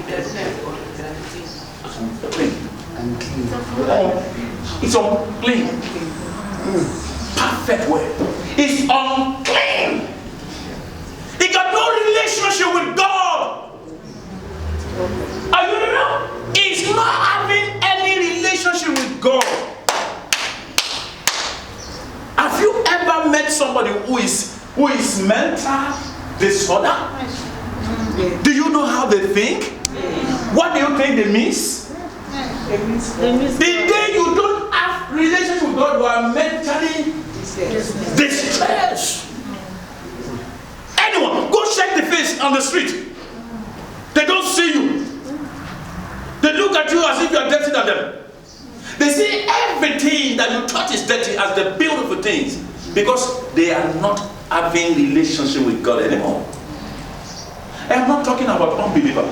It's unclean. Perfect word. It's unclean. He got no relationship with God. Are you know? He's not having any relationship with God. Have you ever met somebody who is mental disorder? Do you know how they think? What do you think they miss? The day you don't have relationship with God, you are mentally distressed. Anyone, go check the face on the street. They don't see you. They look at you as if you are dirty than them. They see everything that you thought is dirty as the beautiful things, because they are not having relationship with God anymore. I am not talking about unbeliever.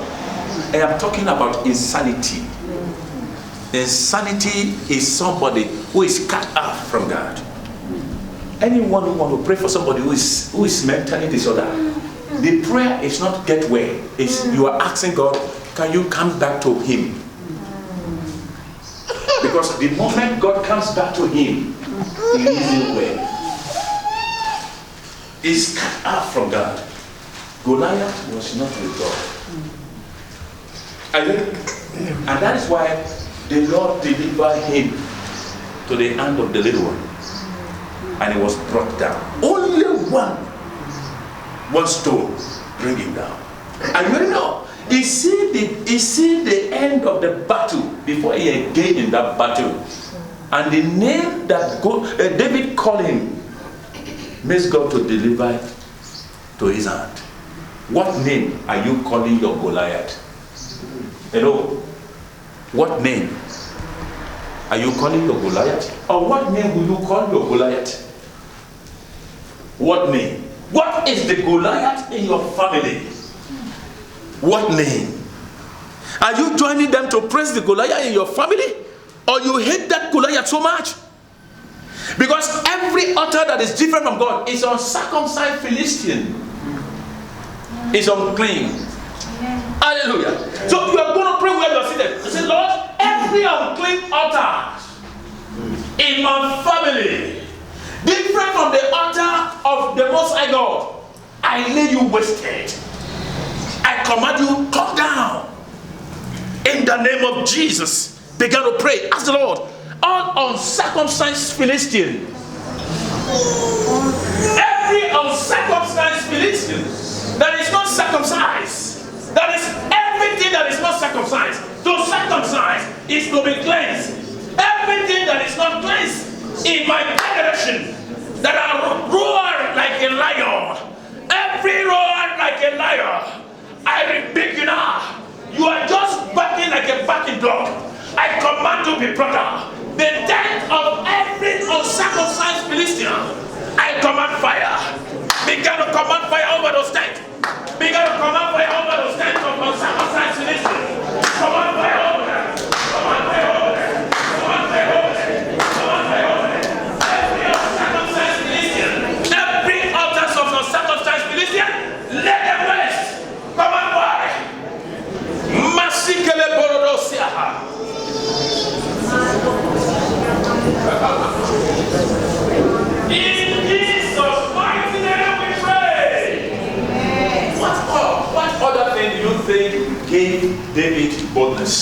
I am talking about insanity. Insanity is somebody who is cut off from God. Anyone who wants to pray for somebody who is mentally disordered, the prayer is not get well. It's you are asking God, can you come back to Him? Because the moment God comes back to Him, He isn't well. He's cut off from God. Goliath was not with God. And that is why the Lord delivered him to the hand of the little one. And he was brought down. Only one stone bring him down. And you know, he see the end of the battle before he engaged in that battle. And the name that David called him makes God to deliver to his hand. What name are you calling your Goliath? Hello? What name are you calling your Goliath? Or what name will you call your Goliath? What name? What is the Goliath in your family? What name? Are you joining them to praise the Goliath in your family? Or you hate that Goliath so much? Because every altar that is different from God is uncircumcised Philistine. Is unclean. Hallelujah. So you are going to pray where you are seated. You say, Lord, every unclean altar in my family, different from the altar of the Most High God, I lay you wasted. I command you, come down. In the name of Jesus, begin to pray. Ask the Lord, all uncircumcised Philistine, every uncircumcised Philistine that is not circumcised, that is everything that is not circumcised. To circumcise is to be cleansed. Everything that is not cleansed in my generation, that are roar like a lion, every roar like a lion, I rebuke you now. You are just barking like a barking dog. I command to be brought out. The death of every uncircumcised Philistine, I command fire. Begin to command fire over those tents. Begin to command fire over those tents of uncircumcised Philistines. Command fire over them. Command fire over them. Command fire over them. Command fire over them. Every uncircumcised Philistine, every altar of uncircumcised Philistine, let them rest. Command fire. Masikele borodosiaha. In Jesus' mighty name we pray. What other thing do you think gave David boldness?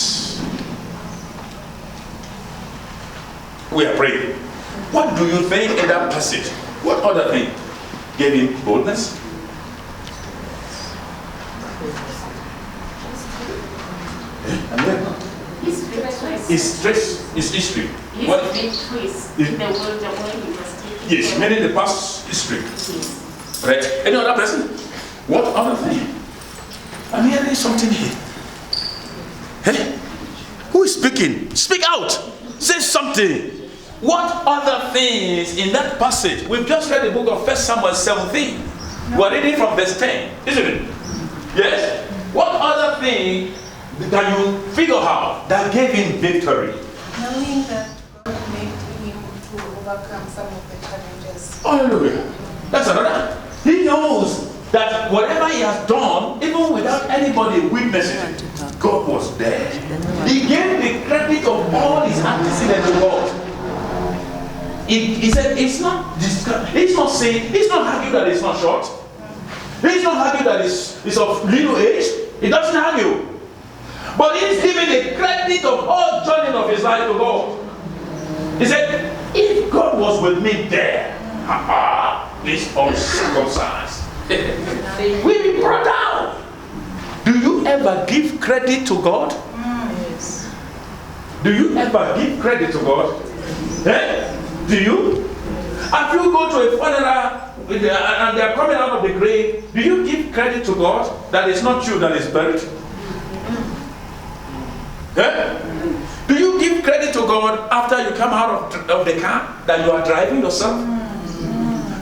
We are praying. What do you think in that passage? What other thing gave him boldness? It's history. What? Yes, meaning the past history. Right? Any other person? What other thing? I'm hearing something here. Hey? Who is speaking? Speak out. Say something. What other things in that passage? We've just read the book of 1 Samuel 17. We're reading from verse 10, isn't it? Yes? What other thing can you figure out that gave him victory? Knowing that God made him to overcome some of the challenges. Hallelujah. That's another. He knows that whatever he has done, even without anybody witnessing it, God was there. He gave the credit of all his antecedents to God. He said it's not saying, he's not arguing that it's not short. He's not arguing that it's of little age. He doesn't argue. But he's giving the credit of all journey of his life to God. He said, if God was with me there, this uncircumcised, we'll be brought down. Do you ever give credit to God? Yes. Do you ever give credit to God? Do you? If you go to a funeral and they are coming out of the grave, do you give credit to God that it's not you that is buried? Do you give credit to God after you come out of the car that you are driving yourself?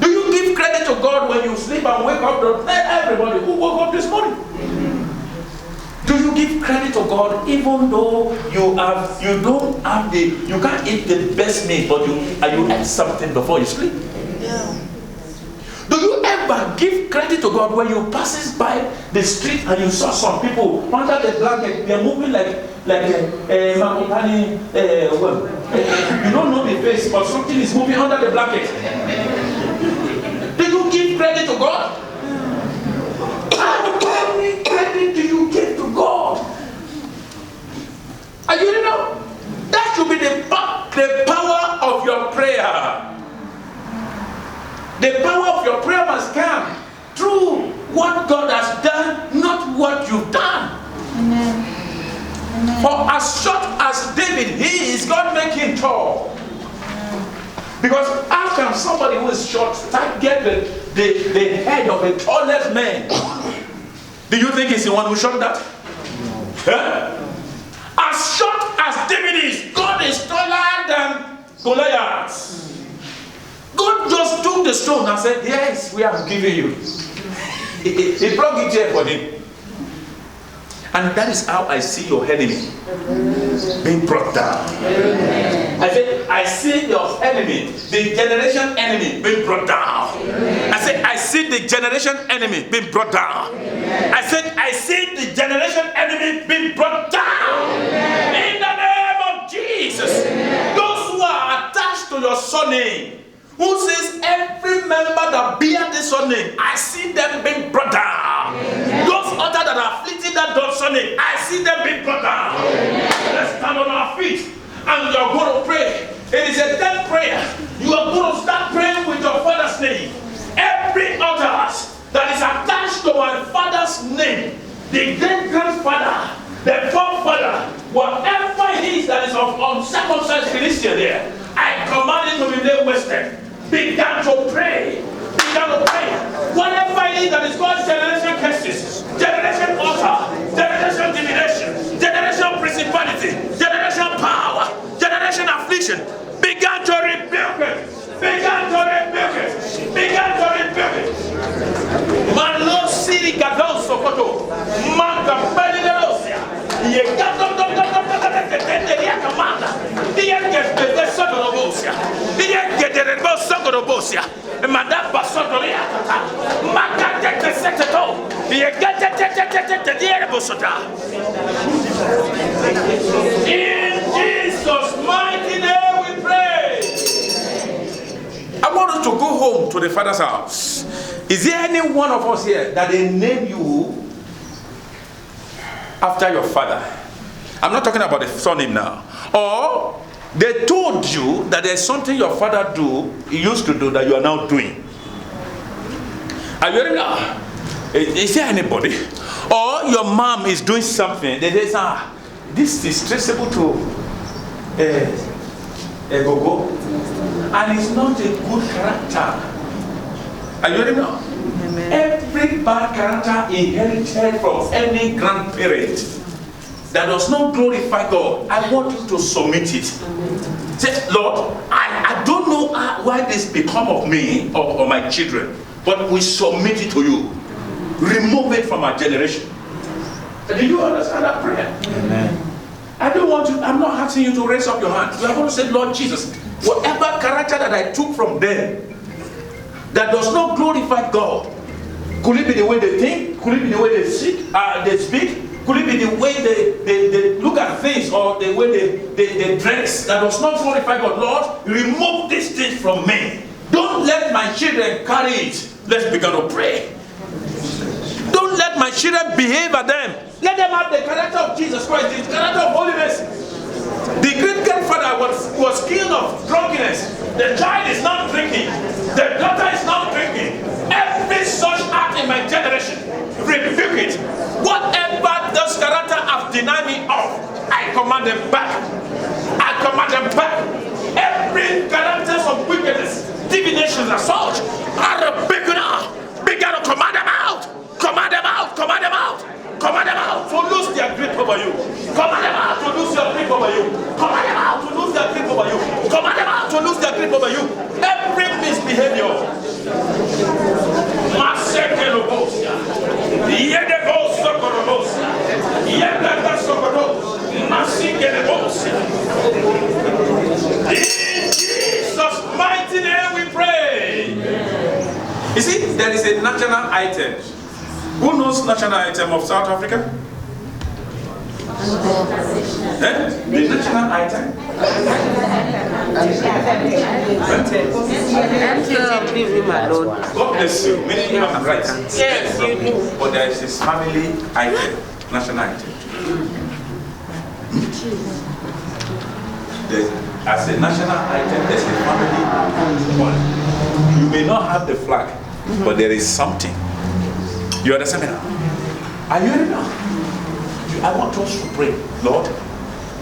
Do you give credit to God when you sleep and wake up? Tell everybody who woke up this morning. Do you give credit to God even though you can't eat the best meal, but you eat something before you sleep? Yeah. Do you ever give credit to God when you passes by the street and you saw some people under the blanket? They are moving like Makopani. You don't know the face, but something is moving under the blanket. Do you give credit to God? How many credit do you give to God? Are you know? That should be the power of your prayer. The power of your prayer must come through what God has done, not what you've done. Amen. Amen. For as short as David, he is, God make him tall. Because how can somebody who is short get the head of the tallest man? Do you think he's the one who shot that? As short as David is, God is taller than Goliath. God just took the stone and said, yes, we have given you. He brought it here for him. And that is how I see your enemy being brought down. I said, I see your enemy, the generation enemy being brought down. I said, I see the generation enemy being brought down. I said, I see the generation enemy being brought down. In the name of Jesus. Those who are attached to your surname, who says every member that bear this surname, I see them being brought down. Those others that are afflicted that surname, I see them being brought down. Let's stand on our feet and you're going to pray. It is a dead prayer. You are going to start praying with your father's name. Every altar that is attached to my father's name, the great-grandfather, the forefather, whatever it is that is of uncircumcised Philistine there, I command it to be laid wasted. Begin to pray. Begin to pray. Whatever it is that is called generation curses, generation altar, generation divination, generation principality, generation power, generation affliction, begin to rebuke it. Begin to rebuke it. Begin to rebuke it. Malo siri gadon sokoto. Manga peli de losia. Ye gadon tetenderia kamanda. Dia que de sotorobosia. Dia que de sotorobosia. Madame Basotoria. Manga de seteto. Ye gete dia bosota. In Jesus' mighty name we pray. I want us to go home to the Father's house. Is there any one of us here that they name you after your father? I'm not talking about the surname now. Or they told you that there's something your father used to do that you are now doing. Are you ready now? Is there anybody? Or your mom is doing something. They say, this is traceable to a go-go. And it's not a good character. Are you ready now? Amen. Every bad character inherited from any grandparent that does not glorify God, I want you to submit it. Say, Lord, I don't know why this become of me or my children, but we submit it to you. Remove it from our generation. Do you understand that prayer? Amen. I'm not asking you to raise up your hand. You are going to say, Lord Jesus, whatever character that I took from them that does not glorify God, could it be the way they think? Could it be the way they speak? Could Could it be the way they look at things, or the way they dress that does not glorify God? Lord, remove these things from me. Don't let my children carry it. Let's begin to pray. Don't let my children behave at them. Let them have the character of Jesus Christ, the character of holiness. The great grandfather was killed of drunkenness. The child is not drinking. The daughter is not drinking. Every such act in my generation, rebuke it. Whatever those character have denied me of, I command them back. I command them back. Every characters of wickedness, divinations, and such, are begin to command them out. Command them out. Command them out. Command them out to lose their grip over you. Command them out to lose their grip over you. Command them out to lose their grip over you. Command them out to lose their grip over you. Every misbehavior. Masekelobosia. Yedebosokorobosia. Yedebosokorobosia. Masekelobosia. In Jesus' mighty name we pray. You see, there is a national item. Who knows national item of South Africa? The national item? Leave him alone. God bless you. Many have rights. Yes, you do. But there is this family item, national item. As a national item, there's a family one. You may not have the flag, but there is something. You understand me now? Are you ready now? I want us to pray, Lord.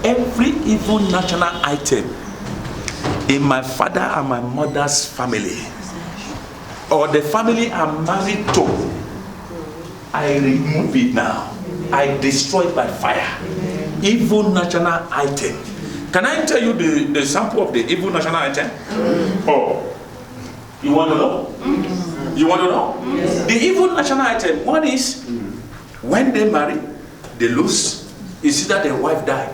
Every evil national item in my father and my mother's family, or the family I'm married to, I remove it now. I destroy it by fire. Evil national item. Can I tell you the sample of the evil national item? Oh, you want to know? You want to know? The evil national item, one is when they marry, they lose. You see that their wife died.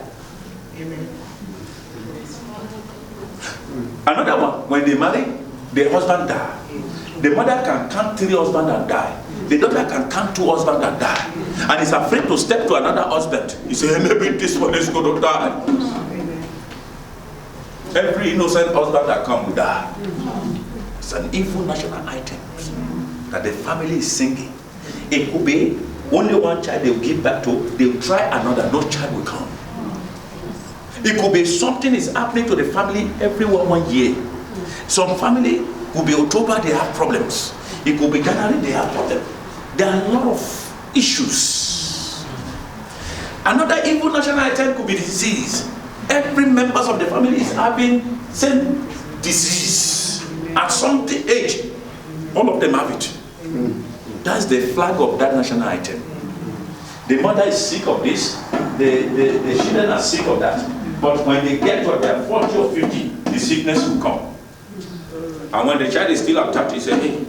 Another one, when they marry, the husband died. The mother can count 3 husbands and die. The daughter can count 2 husbands and die. And is afraid to step to another husband. You say, maybe this one is going to die. Every innocent husband that comes will die. It's an evil national item that the family is singing. It could be only one child they will give back to, they will try another, no child will come. It could be something is happening to the family every 1 year. Some family could be October, they have problems. It could be January, they have problems. There are a lot of issues. Another evil national item could be disease. Every member of the family is having same disease. At some age, all of them have it. That's the flag of that national item. The mother is sick of this, the children are sick of that. But when they get to their 40 or 50, the sickness will come. And when the child is still at 30, he says, hey,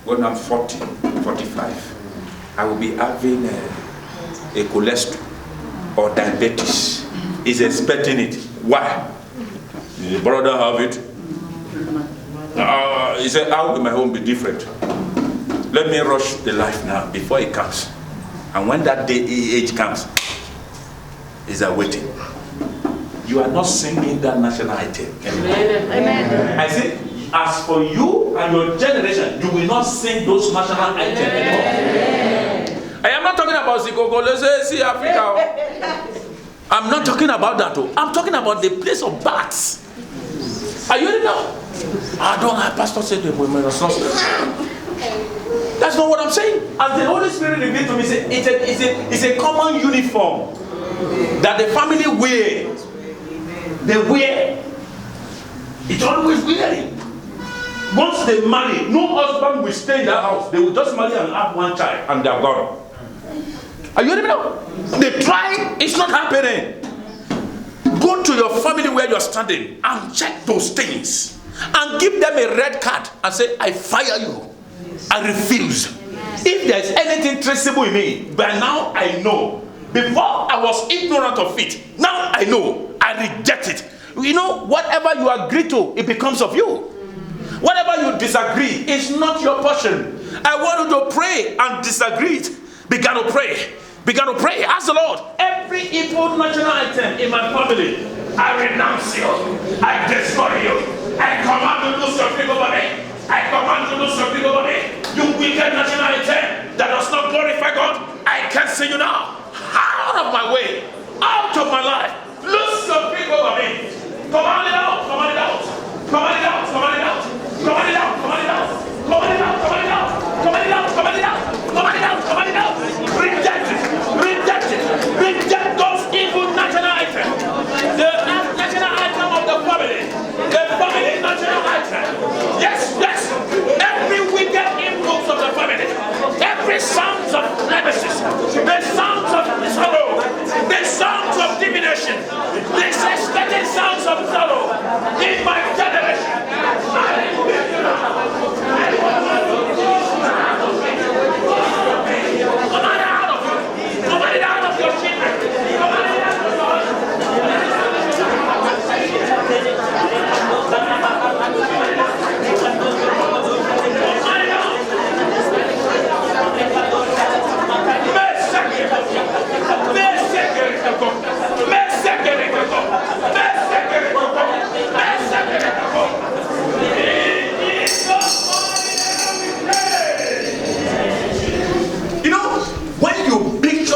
when I'm 40, 45, I will be having a cholesterol or diabetes. He's expecting it. Why? Did the brother have it? He said, how will my home be different? Let me rush the life now before it comes. And when that day age comes, he's awaiting. You are not singing that national item. Amen. Amen. I said, as for you and your generation, you will not sing those national items anymore. I am not talking about Zikoko, let's say Africa. I'm not talking about that. I'm talking about the place of birth. Are you ready now? I don't have pastor said the women. That's not what I'm saying. As the Holy Spirit revealed to me, it's a common uniform that the family wear. They wear. It's always wearing. Once they marry, no husband will stay in that house. They will just marry and have one child and they're gone. Are you ready now? They try, it's not happening. Go to your family where you're standing and check those things. And give them a red card and say, I fire you. I refuse. If there's anything traceable in me, by now I know. Before I was ignorant of it. Now I know. I reject it. You know, whatever you agree to, it becomes of you. Whatever you disagree is not your portion. I want you to pray and disagree it. Begin to pray. Begin to pray. Ask the Lord. Every evil national item in my family, I renounce you. I destroy you. I command you to lose your grip over me. I command you to lose your grip over me. You wicked national item that does not glorify God, I cancel you now. Out of my way. Out of my life. Lose your grip over me. Command it out. Command it out. Command it out. Command it out. Command it out. Command it out. Command it out. Command it out. Command it out. Command it out. Command it out. Command it out. Reject it. Reject it. Reject those evil national items. The national item of the family. The family national item. Yes, yes. Every wicked influence of the family. Every sounds of nemesis. The sounds of sorrow. The sounds of divination. The suspected sounds of sorrow. In my generation.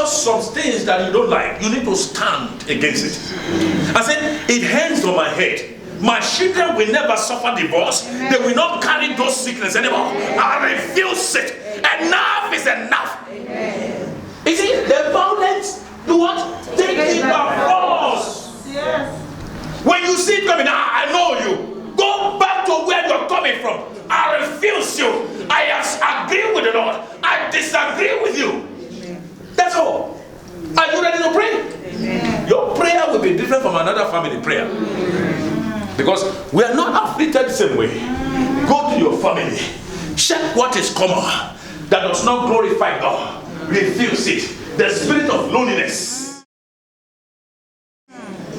Some things that you don't like, you need to stand against it. I said, it hangs on my head. My children will never suffer divorce. Amen. They will not carry those sickness anymore. I refuse it. Enough is enough. Amen. You see, the violence do what? Take it by force. Yes. When you see it coming, I know you. Go back to where you're coming from. I refuse you. I agree with the Lord. I disagree with you. That's all. Are you ready to pray? Amen. Your prayer will be different from another family prayer. Because we are not afflicted the same way. Go to your family. Check what is common that does not glorify God. Refuse it. The spirit of loneliness.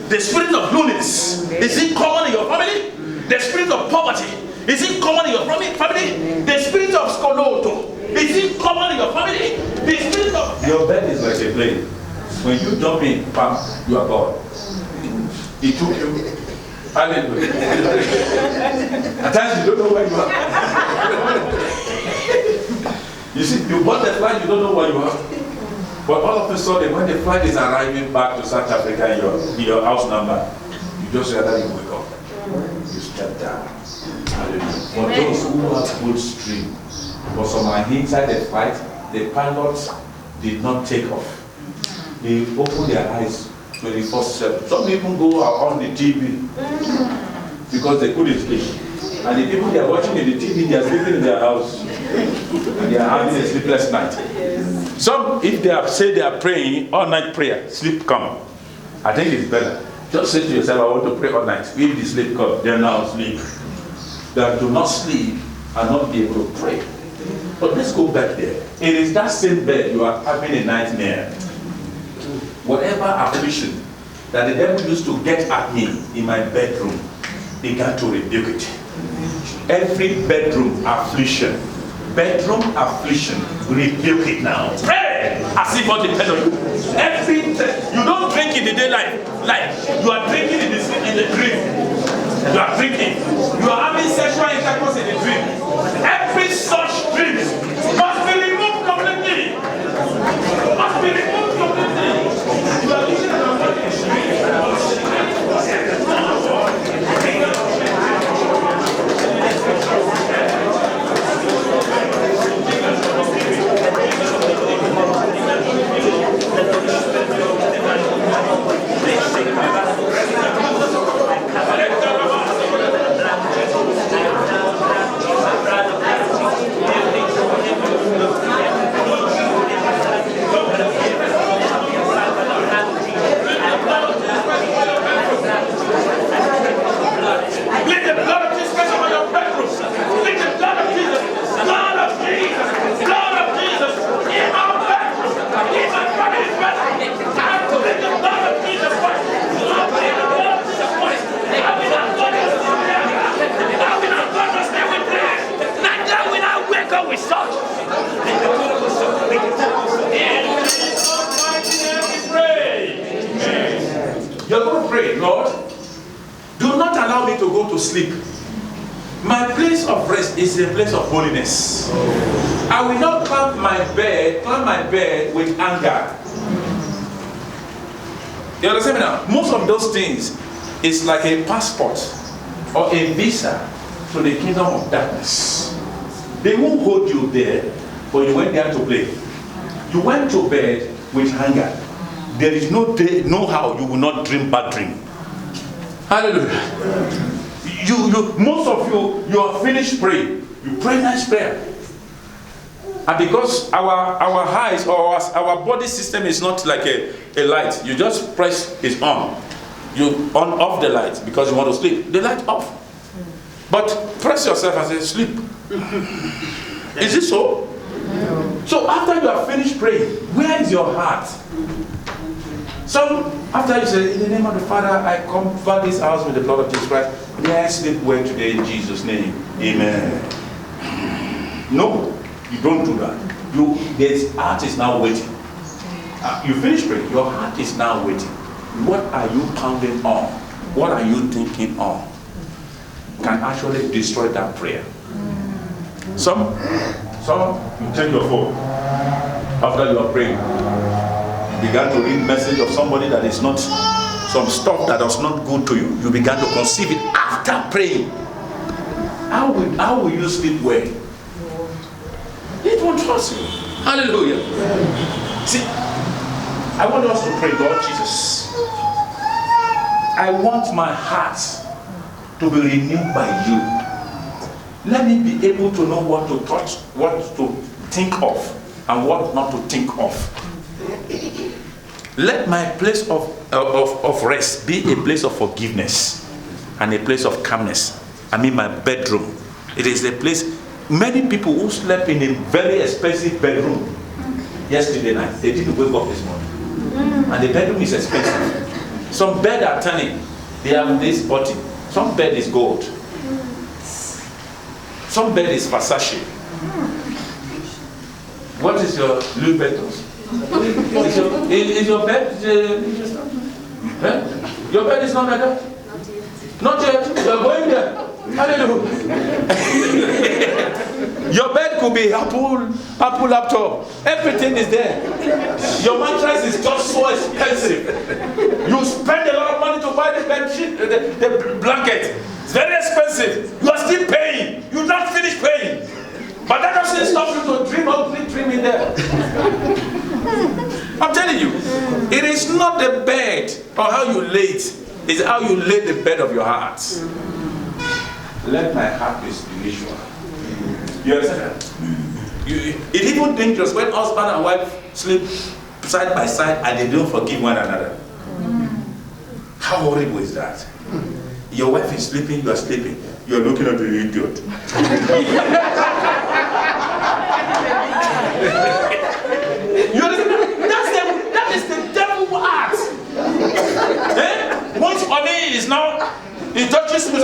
The spirit of loneliness. Is it common in your family? The spirit of poverty. Is it common in your family? The spirit of skoloto. Is it common in your family? The spirit of... Your bed is like a plane. When you jump in, bam, you are God. He took you. Hallelujah. At times you don't know where you are. You see, you bought the flight, you don't know where you are. But all of a sudden, when the flight is arriving back to South Africa in your house number, you just realize you wake up. You step down. Hallelujah. For those who have good stream, for some are inside the flight, the pilots did not take off. They open their eyes 24/7. Some people go on the TV because they couldn't sleep. And the people they are watching in the TV, they are sleeping in their house. And they are having a sleepless night. Some, if they are praying all night prayer, sleep come. I think it's better. Just say to yourself, I want to pray all night. If the sleep comes, then now sleep. That do not sleep and not be able to pray. But let's go back there. It is that same bed you are having a nightmare. Whatever affliction that the devil used to get at me in my bedroom, began to rebuke it. Every bedroom affliction, rebuke it now. Pray as if God depends on you. You don't drink in the daylight, like you are drinking in the dream. You are drinking. You are having sexual intercourse in the dream. Every such dream must be removed completely. Must be removed completely. You are using You're going to pray, Lord, do not allow me to go to sleep. My place of rest is a place of holiness. I will not climb my bed with anger. You understand me now? Most of those things is like a passport or a visa to the kingdom of darkness. They won't hold you there, but you went there to play. You went to bed with anger. There is no day, no how you will not dream bad dream. Hallelujah. Most of you are finished praying. You pray nice prayer. And because our eyes or our body system is not like a light, you just press it on. You on off the light because you want to sleep. The light off. But press yourself and say, sleep. Is it so? So after you have finished praying, where is your heart? So after you say, in the name of the Father, I cover this house with the blood of Jesus Christ. May I sleep well today in Jesus' name. Amen. No, you don't do that. Your heart is now waiting. You finish praying, your heart is now waiting. What are you pounding on? What are you thinking on? Can actually destroy that prayer. Some you take your phone after you are praying. You began to read message of somebody that is not, some stuff that is not good to you. You began to conceive it after praying. How will you sleep well? It won't trust you. Hallelujah. See, I want us to pray, Lord Jesus, I want my heart to be renewed by you. Let me be able to know what to touch, what to think of, and what not to think of. Let my place of rest be a place of forgiveness and a place of calmness. I mean my bedroom. It is a place, many people who slept in a very expensive bedroom yesterday night, they didn't wake up this morning. And the bedroom is expensive. Some bed are turning, they have this body. Some bed is gold. Some bed is Versace. What is your Louis Vuitton? Is your bed? Your bed is not like that? Not yet. You're going there. Hallelujah. Your bed could be Apple laptop. Everything is there. Your mattress is just so expensive. You spend a lot of money to buy the bed sheet, the blanket. It's very expensive. You are still paying. You not finished paying. But that doesn't stop you to dream in there. I'm telling you, it is not the bed or how you lay it. It's how you lay the bed of your heart. Let my heart be spiritual. You understand? It's even dangerous when husband and wife sleep side by side and they don't forgive one another. How horrible is that? Your wife is sleeping, you are sleeping. You are looking at the idiot. You understand? That is the devil heart. Once Oni is now, he touches me.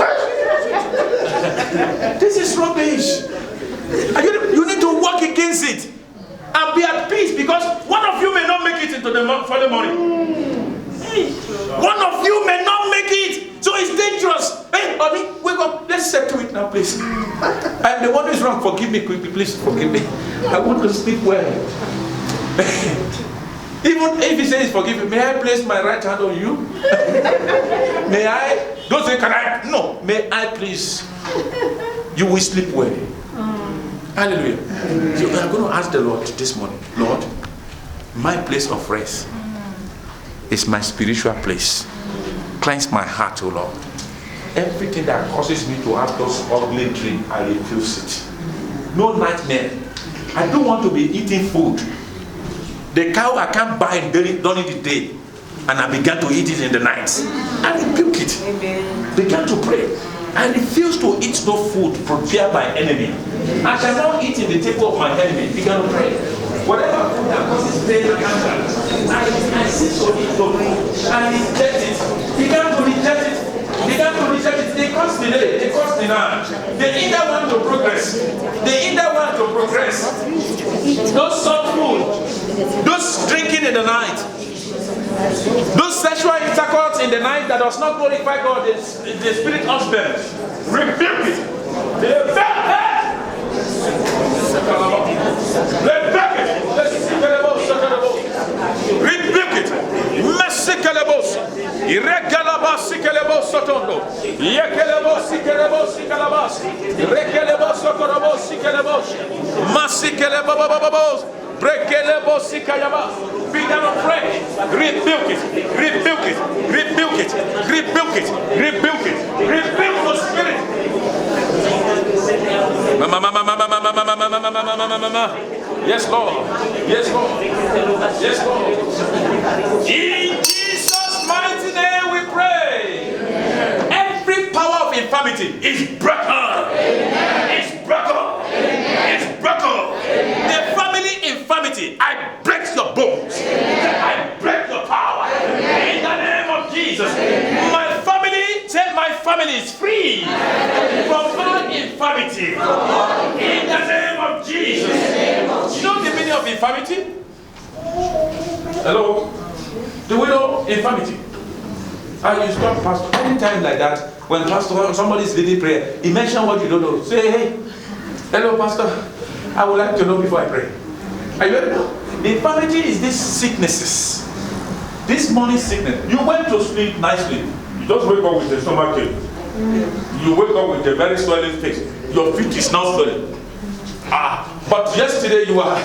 This is rubbish. You need to work against it and be at peace, because one of you may not make it into the following morning. One of you may not make it. So it's dangerous. Hey, Oni, wake up. Let's settle it now, please. I'm the one who is wrong. Forgive me quickly, please. Forgive me. I want to sleep well. Even if he says forgive me, may I place my right hand on you? May I? Don't say, can I? No. May I please? You will sleep well. Hallelujah. So I'm going to ask the Lord this morning, Lord, my place of rest is my spiritual place. Cleanse my heart, O Lord. Everything that causes me to have those ugly dreams, I refuse it. No nightmare. I don't want to be eating food. The cow I can't buy during the day, and I began to eat it in the night. I rebuke it. Amen. Began to pray. I refuse to eat no food prepared by enemy. I shall not eat in the table of my enemy. Began to pray. Whatever food that causes pain and cancer, I cease to eat no food. I reject it. Began to reject it. Began to reject it. They cause delay. They cause denial. They either want to progress. Those soft food. Those drinking in the night. Those sexual intercourse in the that does not glorify God, the spirit husband, rebuke it. Rebuke it. Mesikelebos. Irekelabas sikelebos sotondo. Yekelebos sikelebos sikelabas. Rekelebos sokorobos sikelebos. Masikelebos. Brekelebos sikayabas. Begin to pray. Rebuke it. Rebuke it. Rebuke it. Rebuke it. Rebuke it. Rebuke the spirit. Yes, Lord. Yes, Lord. Yes, Lord. In Jesus' mighty name we pray. Every power of infirmity is broken. It's broken. It's broken. The family infirmity, I break your bones. I break your power. In the name of Jesus. My family, say my family is free from all infirmity. In the name of Jesus. You know the meaning of infirmity? Hello? Do we know infirmity? I used to pastor anytime like that. When pastor, somebody is leading prayer, he mentioned what you don't know. Say, hey, hello, pastor. I would like to know before I pray. Are you ready? The infirmity is these sicknesses. This morning sickness. You went to sleep nicely. You just wake up with a stomach ache. You wake up with a very swelling face. Your feet is not swelling. But yesterday you are.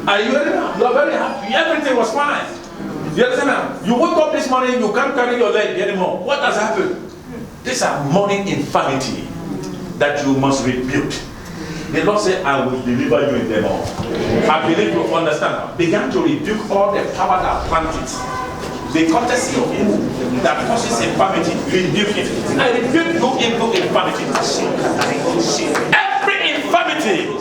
Are you ready? You are very happy. Everything was fine. You understand? You wake up this morning, you can't carry your leg anymore. What has happened? These are morning infirmity that you must rebuke. The Lord said, I will deliver you in them all. I believe you understand. Began to rebuke all the power that planted. The courtesy of evil that causes infirmity, rebuke it. I rebuke you into infirmity. Every infirmity,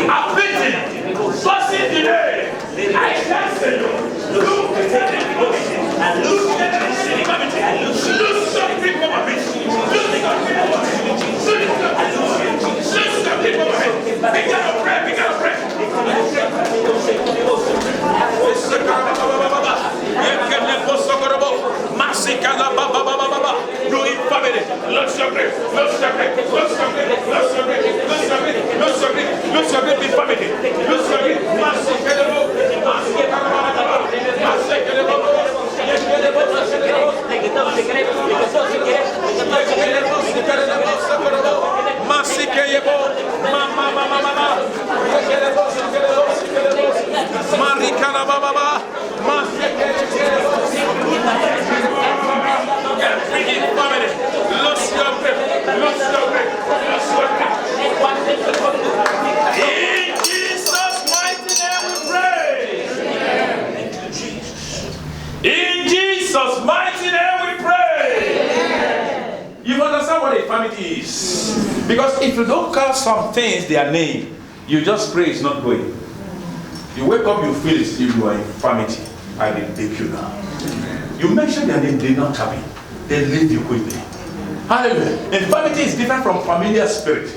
afflicting, causing delay, I cancel you. Look at the infirmity. Look at the infirmity. Look something over me. Look something over me. Look something over me. Begin to pray. Begin to pray. You infirmity. Look something. Look something. Look something. Look something. Look something. Look something. Look something. Infirmity. Look something. In Jesus' mighty name we pray. In Jesus' mighty name we pray. You understand what infirmity is? Because if you don't call some things their name, you just pray it's not going. You wake up, you feel it, you are infirmity. I rebuke you now. You mention their name, they're not happy. They leave you quickly. Hallelujah. Infirmity is different from familiar spirit.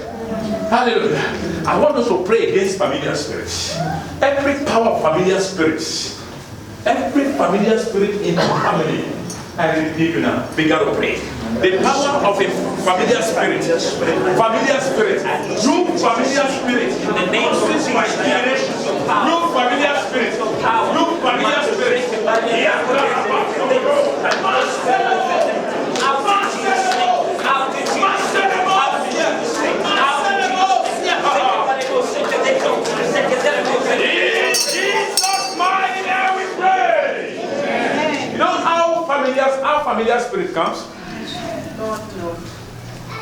Hallelujah. I want us to pray against familiar spirits. Every power of familiar spirits. Every familiar spirit in the family. I repeat you now. Begin to pray. The power of a familiar spirit. Familiar spirit. You familiar spirit. The name of my generation. You familiar spirit. You familiar spirit. In Jesus' mighty name we pray. You know how familiar spirit comes?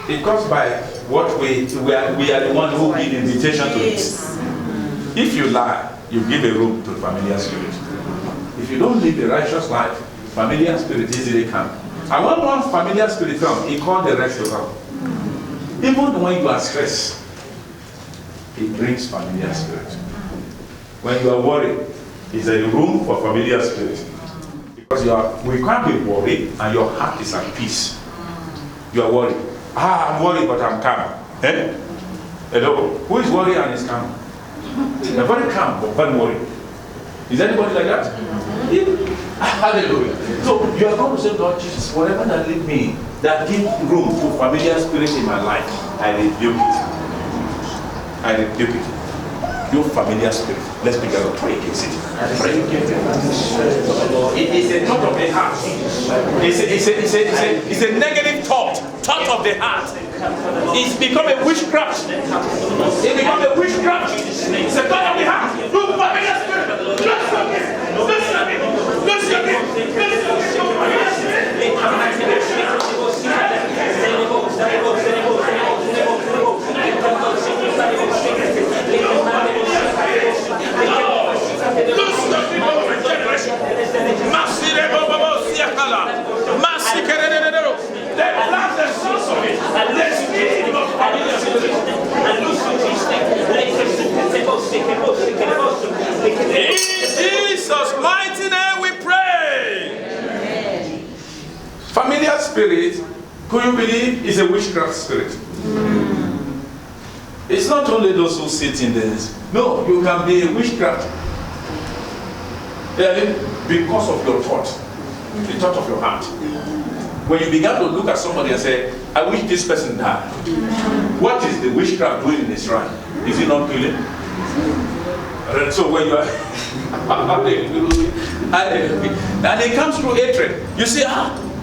It comes by what we are the one who give invitation to it. If you lie, you give a room to familiar spirit. If you don't live a righteous life, familiar spirit easily come. And when one familiar spirit comes, he calls the rest to come. Even when you are stressed, he brings familiar spirit. When you are worried, it's a room for familiar spirit. Because we can't be worried and your heart is at peace. You are worried. I'm worried but I'm calm. Eh? Hello? Who is worried and is calm? They're very calm but very worried. Is anybody like that? Hallelujah. So you are going to say, Lord Jesus, whatever that lead me, that give room to familiar spirits in my life, I rebuke it. I rebuke it. You familiar spirit. Let's begin to pray against it. Pray against it. It is a thought of the heart. It's a negative thought. Thought of the heart. It's become a witchcraft. It become a witchcraft. It's a thought of the heart. You familiar spirit. Let's go again. Let's go again. Let's go again. Let's go they blast the source of it. Let's get him of familiar spirit. In Jesus' mighty name we pray. Familiar spirit, could you believe, is a witchcraft spirit? It's not only those who sit in this. No, you can be a witchcraft. Because of your thought, the thought of your heart. When you begin to look at somebody and say, I wish this person died. What is the witchcraft doing in his right? Is he not killing? And so when you are and it comes through hatred. You say,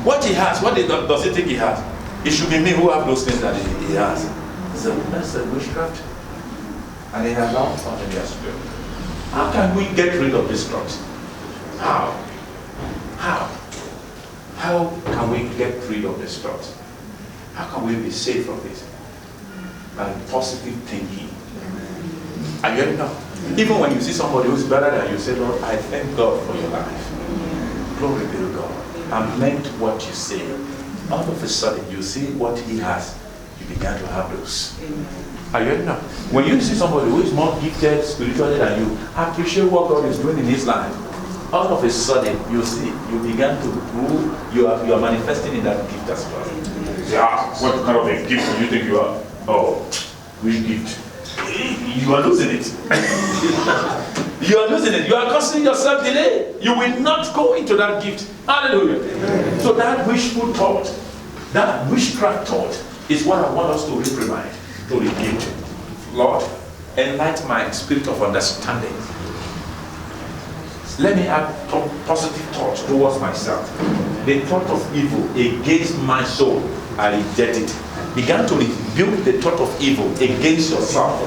what he has, what does he think he has? It should be me who have those things that he has. So that's a witchcraft. And they have now found in their spirit. How can we get rid of this thought? How? How can we get rid of this thought? How can we be saved from this? By positive thinking. And you know, even when you see somebody who's better than you, say, Lord, I thank God for your life. Glory be to God. I meant what you say. All of a sudden, you see what he has. You began to have those. Are you know? When you see somebody who is more gifted spiritually than you, appreciate what God is doing in his life. All of a sudden, you see, you began to grow, you are manifesting in that gift as well. What kind of a gift do you think you are? Oh, which gift? You are losing it. You are losing it. You are causing yourself delay. You will not go into that gift. Hallelujah. So that wishful thought, that witchcraft thought, is what I want us to reprimand, to rebuke. Lord, enlighten my spirit of understanding. Let me have positive thoughts towards myself. The thought of evil against my soul, I reject it. Begin to rebuke the thought of evil against yourself.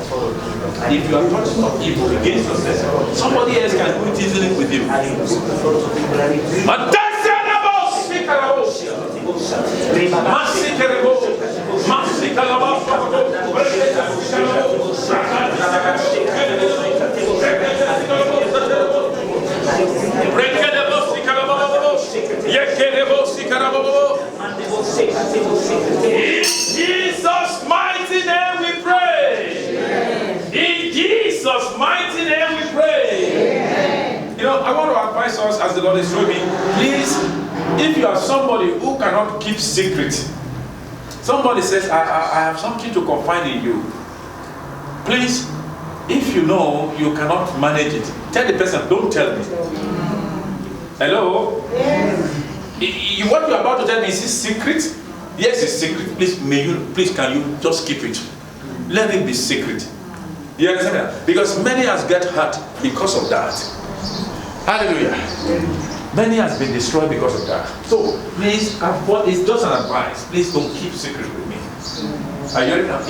And if you are thoughts of evil against yourself, somebody else can do it easily with you. In Jesus' mighty name we pray. In Jesus' mighty name we pray. You know, I want to advise us as the Lord is showing me, please, if you are somebody who cannot keep secret, somebody says, I have something to confide in you. Please, if you know you cannot manage it, tell the person, don't tell me. Hello? Yes. What you are about to tell me, is it secret? Yes, it's secret. Please, can you just keep it? Let it be secret. You understand that? Because many has got hurt because of that. Hallelujah. Many has been destroyed because of that. So, please, it's just an advice. Please don't keep secret with me.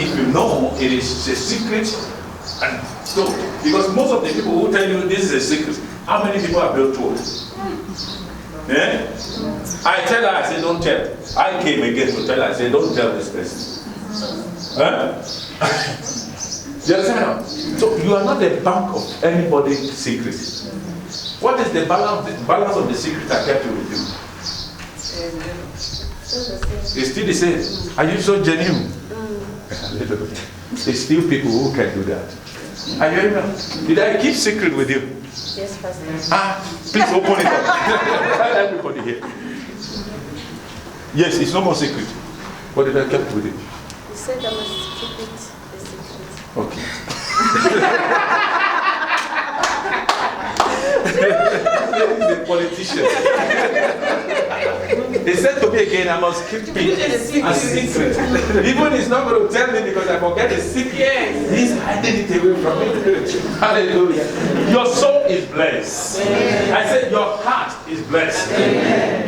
If you know it is a secret, and don't. Because most of the people who tell you this is a secret, how many people have built told? Yeah? I tell her, I say, don't tell. I came again to tell her, I say, don't tell this person. Huh? You understand now? So you are not the bank of anybody's secrets. What is the balance of the secret I kept with you? It's still the same. Are you so genuine? There's still people who can do that. Are you hearing? Did I keep secret with you? Yes, Pastor. Please open it up. Tell everybody here. Yes, it's no more secret. What did I keep with you? You said I must keep it a secret. Okay. lady is a politician. He said to me again, I must keep it a secret. Even he's not going to tell me because I forget the secret. He's hiding it away from me. Hallelujah. Your soul is blessed. I said your heart is blessed.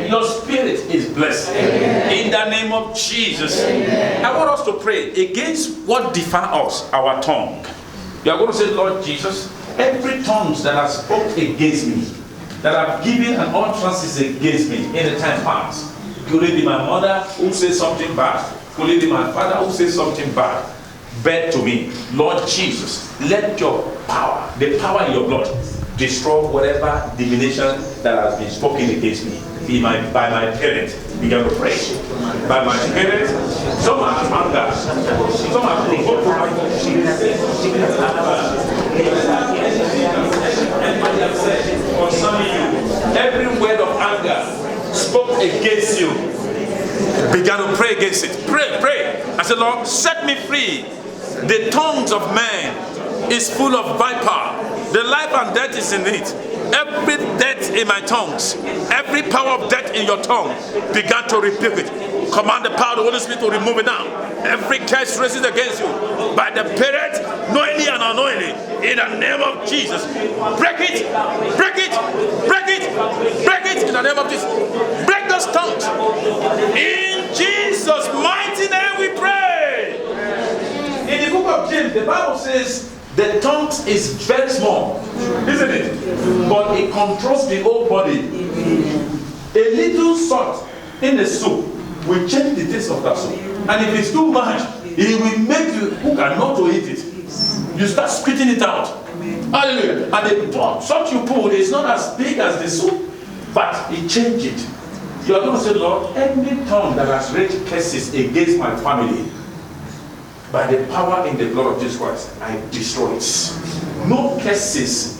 Your spirit is blessed. In the name of Jesus. I want us to pray against what defines us, our tongue. You are going to say, Lord Jesus, every tongue that has spoken against me, that have given an utterances against me in the time past. Could it be my mother who says something bad? Could it be my father who says something bad? Bad to me. Lord Jesus, let your power, the power in your blood, destroy whatever divination that has been spoken against me. By my parents, begin to pray. By my parents, some are anger, some are provoked. Concerning you, every word of anger spoke against you, began to pray against it. Pray. I said, Lord, set me free. The tongues of man is full of viper. The life and death is in it. Every death in my tongues, every power of death in your tongue, began to rebuke it. Command the power of the Holy Spirit to remove it now. Every curse raised against you by the parent, knowingly and unknowingly, in the name of Jesus. Break it, break it, break it, break it in the name of Jesus. Break those tongues. In Jesus' mighty name we pray. In the book of James, the Bible says, the tongue is very small, isn't it? But it controls the whole body. A little salt in the soup will change the taste of that soup. And if it's too much, it will make you who cannot to eat it. You start spitting it out. Hallelujah. And the salt you put is not as big as the soup, but it changes it. You are going to say, Lord, any tongue that has raised curses against my family, by the power in the blood of Jesus Christ, I destroy it. No curses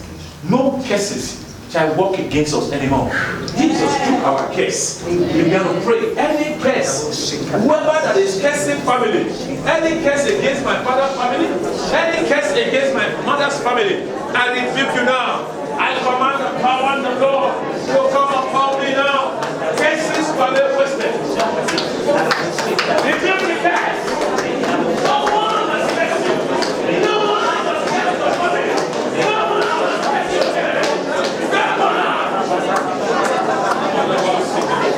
shall work against us anymore. Jesus took our curse. We began to pray. Any curse, whoever that is cursing family, any curse against my father's family, any curse against my mother's family, I rebuke you now. I command the power and the Lord to come upon me now. Curses were wasted.